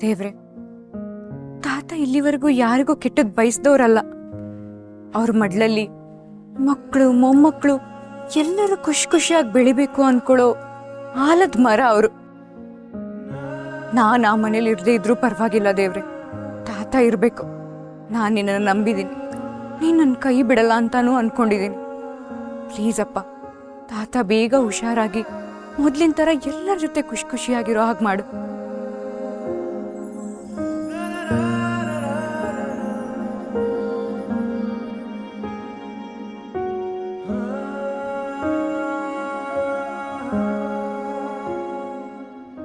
ದೇವ್ರೆ, ತಾತ ಇಲ್ಲಿವರೆಗೂ ಯಾರಿಗೂ ಕೆಟ್ಟದ್ ಬಯಸ್ದವ್ರಲ್ಲ. ಅವ್ರ ಮಡ್ಲಲ್ಲಿ ಮಕ್ಕಳು ಮೊಮ್ಮಕ್ಕಳು ಎಲ್ಲರೂ ಖುಷಿ ಖುಷಿಯಾಗಿ ಬೆಳಿಬೇಕು ಅನ್ಕೊಳ್ಳೋ ಆಲದ ಮರ ಅವರು. ನಾನ್ ಆ ಮನೇಲಿ ಇರ್ದೇ ಇದ್ರೂ ಪರವಾಗಿಲ್ಲ ದೇವ್ರೆ, ತಾತ ಇರ್ಬೇಕು. ನಾನು ನಿನ್ನನ್ನು ನಂಬಿದ್ದೀನಿ, ನೀನ್ ನನ್ನ ಕೈ ಬಿಡಲ್ಲ ಅಂತಾನೂ ಅನ್ಕೊಂಡಿದ್ದೀನಿ. ಪ್ಲೀಸ್ ಅಪ್ಪ, ತಾತ ಬೇಗ ಹುಷಾರಾಗಿ ಮೊದ್ಲಿನ ಥರ ಎಲ್ಲರ ಜೊತೆ ಖುಷಿ ಖುಷಿಯಾಗಿರೋ ಹಾಗೆ ಮಾಡು.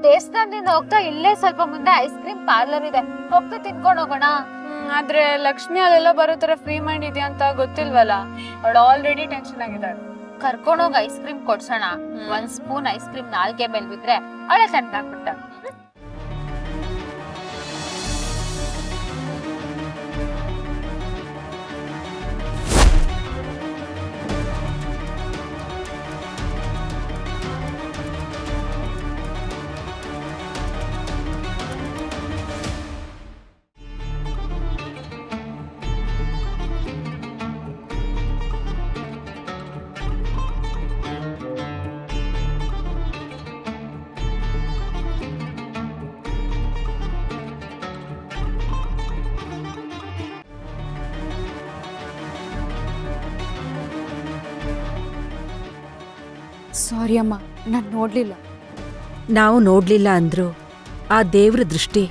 ದೇವಸ್ಥಾನದಿಂದ ಹೋಗ್ತಾ ಇಲ್ಲೇ ಸ್ವಲ್ಪ ಮುಂದೆ ಐಸ್ ಕ್ರೀಮ್ ಪಾರ್ಲರ್ ಇದೆ, ಹೋಗ್ತಾ ತಿನ್ಕೊಂಡು ಹೋಗೋಣ. ಆದ್ರೆ ಲಕ್ಷ್ಮಿ ಅಲ್ಲೆಲ್ಲ ಬರೋ ತರ ಫ್ರೀ ಮೈಂಡ್ ಇದೆ ಅಂತ ಗೊತ್ತಿಲ್ವಲ್ಲ, ಅವಳು ಆಲ್ರೆಡಿ ಟೆನ್ಷನ್ ಆಗಿದ್ದಾಳೆ. ಕರ್ಕೊಂಡೋಗಿ ಐಸ್ ಕ್ರೀಮ್ ಕೊಡ್ಸೋಣ. 1 ಸ್ಪೂನ್ ಐಸ್ ಕ್ರೀಮ್ ನಾಲ್ಗೆ ಮೇಲೆ ಬಿದ್ರೆ ಅವಳೆ ತಣ್ಣಗಾಗ್ಬಿಟ್ಟ. ಸಾರಿ ಅಮ್ಮ, ನಾನು ನೋಡ್ಲಿಲ್ಲ. ನಾವು ನೋಡ್ಲಿಲ್ಲ ಅಂದ್ರೂ ಆ ದೇವ್ರ ದೃಷ್ಟಿ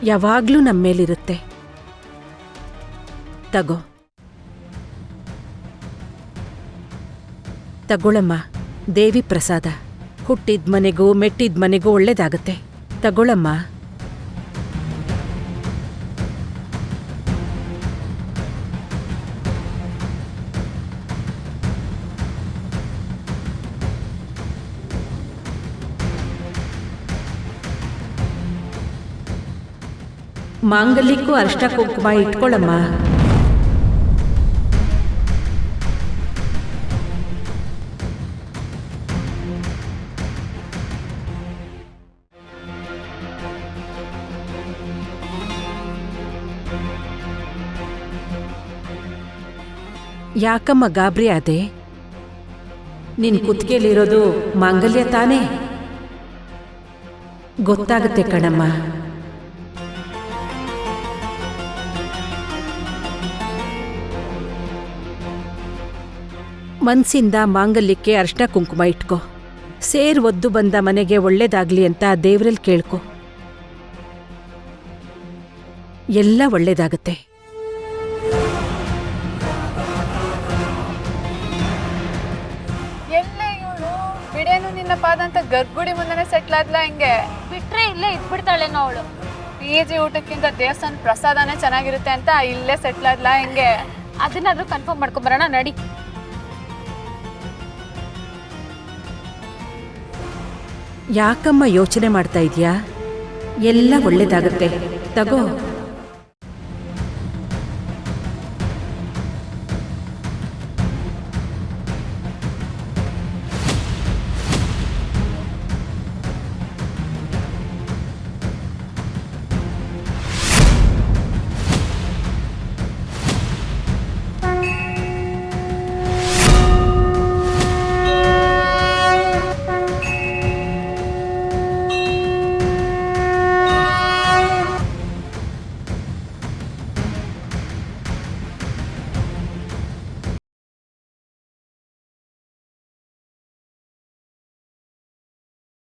ಯಾವಾಗ್ಲೂ ನಮ್ಮೇಲಿರುತ್ತೆ. ತಗೊಳಮ್ಮ, ದೇವಿ ಪ್ರಸಾದ. ಹುಟ್ಟಿದ ಮನೆಗೂ ಮೆಟ್ಟಿದ ಮನೆಗೂ ಒಳ್ಳೇದಾಗತ್ತೆ. ತಗೊಳಮ್ಮ. ಮಾಂಗಲ್ಯಕ್ಕೂ ಅರಿಷ್ಟ ಕುಂಕುಮ ಇಟ್ಕೊಳ್ಳಮ್ಮ. ಯಾಕಮ್ಮ ಗಾಬರಿ ಆದೆ? ನಿನ್ ಕುತ್ತಿಗೆಲಿರೋದು ಮಾಂಗಲ್ಯ ತಾನೇ? ಗೊತ್ತಾಗುತ್ತೆ ಕಣಮ್ಮ. ಮನ್ಸಿಂದ ಮಾಂಗಲ್ಯಕ್ಕೆ ಅರಿಷ್ಟ ಕುಂಕುಮ ಇಟ್ಕೋ. ಸೇರ್ ಒದ್ದು ಬಂದ ಮನೆಗೆ ಒಳ್ಳೇದಾಗ್ಲಿ ಅಂತ ದೇವ್ರಲ್ಲಿ ಕೇಳ್ಕೊ. ಎಲ್ಲ ಒಳ್ಳೇದಾಗತ್ತೆ. ಎಲ್ಲೇ ಇವಳು ಬಿಡೇನು ನಿನ್ನ ಪಾದ ಅಂತ ಗರ್ಭಗುಡಿ ಮುಂದೆನೆ ಸೆಟ್ಲ್ ಆದ್ಲಾ ಹಿಂಗೆ? ಬಿಟ್ರೆ ಇಲ್ಲೇ ಇದ್ಬಿಡ್ತಾಳೇನೋ ಅವಳು. PG ಊಟಕ್ಕಿಂತ ದೇವಸ್ಥಾನ ಪ್ರಸಾದನೇ ಚೆನ್ನಾಗಿರುತ್ತೆ ಅಂತ ಇಲ್ಲೇ ಸೆಟ್ಲ್ ಆದ್ಲಾ ಹಿಂಗೆ? ಅದನ್ನಾದ್ರೂ ಕನ್ಫರ್ಮ್ ಮಾಡ್ಕೊಂಬರೋಣ ನಡಿ. ಯಾಕಮ್ಮ ಯೋಚನೆ ಮಾಡ್ತಾ ಇದೀಯಾ? ಎಲ್ಲ ಒಳ್ಳೇದಾಗತ್ತೆ. ತಗೋ.